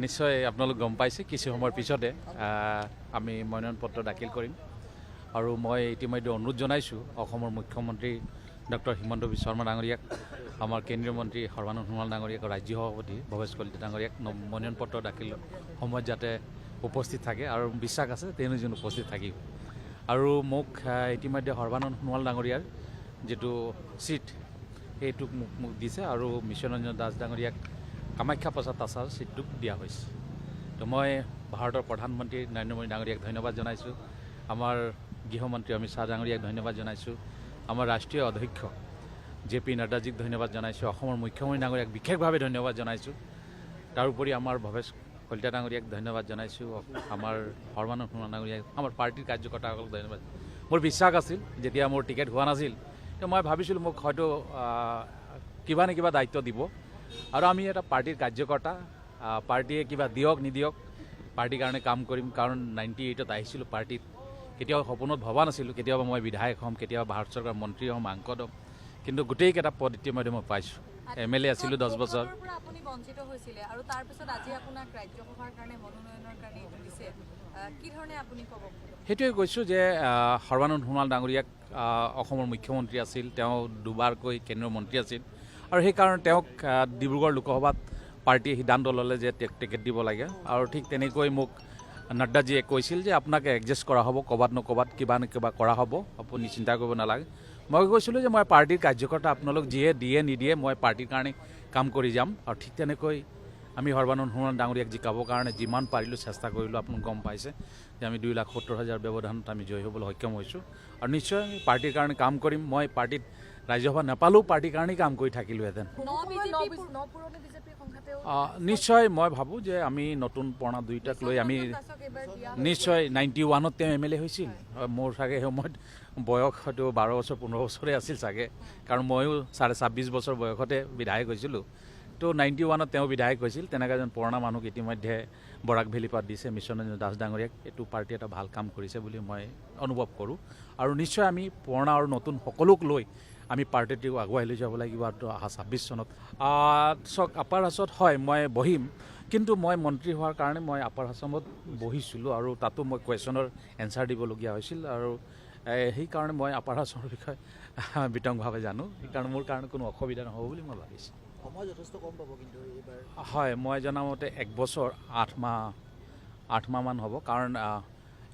নিশ্চয় আপোনালোক গম পাইছে কিছু সময়ৰ পিছতে আমি মনোনয়ন পত্ৰ দাখিল কৰিম আৰু মই ইতিমধ্যে অনুৰোধ জনাইছোঁ অসমৰ মুখ্যমন্ত্ৰী ডক্টৰ হিমন্ত বিশ্ব শৰ্মা ডাঙৰীয়াক আমাৰ কেন্দ্ৰীয় মন্ত্ৰী সৰ্বানন্দ সোণোৱাল ডাঙৰীয়াক ৰাজ্য সভাপতি ভৱেশ কলিতা ডাঙৰীয়াক মনোনয়ন পত্ৰ দাখিলৰ সময়ত যাতে উপস্থিত থাকে আৰু বিশ্বাস আছে তেওঁ যেন উপস্থিত থাকিব আৰু মোক ইতিমধ্যে সৰ্বানন্দ সোণোৱাল ডাঙৰীয়াৰ যিটো চিট সেইটোক মোক দিছে আৰু মিছন ৰঞ্জন দাস ডাঙৰীয়াক কামাখ্যা প্ৰসাদ আচাৰ চিটটোক দিয়া হৈছে তো মই ভাৰতৰ প্ৰধানমন্ত্ৰী নৰেন্দ্ৰ মোদী ডাঙৰীয়াক ধন্যবাদ জনাইছোঁ আমাৰ গৃহমন্ত্ৰী অমিত শ্বাহ ডাঙৰীয়াক ধন্যবাদ জনাইছোঁ আমাৰ ৰাষ্ট্ৰীয় অধ্যক্ষ জে.পি. নাড্ডাজীক ধন্যবাদ জনাইছোঁ অসমৰ মুখ্যমন্ত্ৰী ডাঙৰীয়াক বিশেষভাৱে ধন্যবাদ জনাইছোঁ তাৰোপৰি আমাৰ ভৱেশ কলিতা ডাঙৰীয়াক ধন্যবাদ জনাইছোঁ আমাৰ সৰ্বানন্দ সোণোৱাল ডাঙৰীয়াক আমাৰ পাৰ্টিৰ কাৰ্যকৰ্তাসকলক ধন্যবাদ মোৰ বিশ্বাস আছিল যেতিয়া মোৰ টিকেট হোৱা নাছিল তো মই ভাবিছিলোঁ মোক হয়তো কিবা নে কিবা দায়িত্ব দিব আৰু আমি এটা পাৰ্টিৰ কাৰ্যকৰ্তা পাৰ্টিয়ে কিবা দিয়ক নিদিয়ক পাৰ্টিৰ কাৰণে কাম কৰিম কাৰণ 98ত আহিছিলোঁ পাৰ্টিত কেতিয়াও সপোনত ভবা নাছিলোঁ কেতিয়াবা মই বিধায়ক হ'ম কেতিয়াবা ভাৰত চৰকাৰৰ মন্ত্ৰী হ'ম সাংসদ হ'ম কিন্তু গোটেইকেইটা পদ ইতিমধ্যে মই পাইছোঁ MLA আছিলোঁ 10 বছৰ আপুনি বঞ্চিত হৈছিলে আৰু তাৰ পিছত আজি আপোনাক ৰাজ্যসভাৰ কাৰণে মনোনয়নৰ কাৰণে দিছে কি ধৰণে আপুনি ক'ব সেইটোৱে কৈছোঁ যে সৰ্বানন্দ সোণোৱাল ডাঙৰীয়াক অসমৰ মুখ্যমন্ত্ৰী আছিল তেওঁ দুবাৰকৈ কেন্দ্ৰীয় মন্ত্ৰী আছিল আৰু সেইকাৰণে তেওঁক ডিব্ৰুগড় লোকসভাত পাৰ্টিয়ে সিদ্ধান্ত ল'লে যে টিকেট দিব লাগে আৰু ঠিক তেনেকৈ মোক নাড্ডাজীয়ে কৈছিল যে আপোনাক এডজাষ্ট কৰা হ'ব ক'ৰবাত নক'ৰবাত কিবা নে কিবা কৰা হ'ব আপুনি চিন্তা কৰিব নালাগে মই কৈছিলোঁ যে মই পাৰ্টিৰ কাৰ্যকৰ্তা আপোনালোক যিয়ে দিয়ে নিদিয়ে মই পাৰ্টিৰ কাৰণে কাম কৰি যাম আৰু ঠিক তেনেকৈ আমি সৰ্বানন্দ সোণোৱাল ডাঙৰীয়াক জিকাবৰ কাৰণে যিমান পাৰিলোঁ চেষ্টা কৰিলোঁ আপোনাক গম পাইছে যে আমি 2,70,000 ব্যৱধানত আমি জয়ী হ'বলৈ সক্ষম হৈছোঁ আৰু নিশ্চয় পাৰ্টিৰ কাৰণে কাম কৰিম মই পাৰ্টিত ৰাজ্যসভা নাপালেও পাৰ্টিৰ কাৰণেই কাম কৰি থাকিলোঁহেঁতেন নিশ্চয় মই ভাবোঁ যে আমি নতুন পুৰণা দুয়োটাক লৈ আমি নিশ্চয় 91ত তেওঁ MLA হৈছিল মোৰ চাগে সেই সময়ত বয়স হয়তো 12 বছৰ 15 বছৰে আছিল চাগে কাৰণ ময়ো 26.5 বছৰ বয়সতে বিধায়ক হৈছিলোঁ তো 91ত তেওঁ বিধায়ক হৈছিল তেনেকৈ এজন পুৰণা মানুহক ইতিমধ্যে বৰাক ভেলীপাত দিছে মিছন ৰঞ্জন দাস ডাঙৰীয়াক এইটো পাৰ্টি এটা ভাল কাম কৰিছে বুলি মই অনুভৱ কৰোঁ আৰু নিশ্চয় আমি পুৰণা আৰু নতুন সকলোক লৈ আমি পাৰ্টিটো আগুৱাই লৈ যাব লাগিব আৰু 26 চনত চাওক আপাৰ হাউচত হয় মই বহিম কিন্তু মই মন্ত্ৰী হোৱাৰ কাৰণে মই আপাৰ আছামত বহিছিলোঁ আৰু তাতো মই কুৱেশ্যনৰ এনচাৰ দিবলগীয়া হৈছিল আৰু সেইকাৰণে মই আপাৰ আছামৰ বিষয়ে বিতংভাৱে জানো সেইকাৰণে মোৰ কাৰণে কোনো অসুবিধা নহ'ব বুলি মই ভাবিছোঁ সময় যথেষ্ট কম পাব কিন্তু এইবাৰ হয় মই জনামতে 1 বছৰ 8 মাহমান হ'ব কাৰণ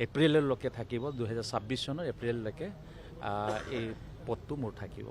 এপ্ৰিললৈকে থাকিব 2026 চনৰ এপ্ৰিললৈকে এই পদটো মোৰ থাকিব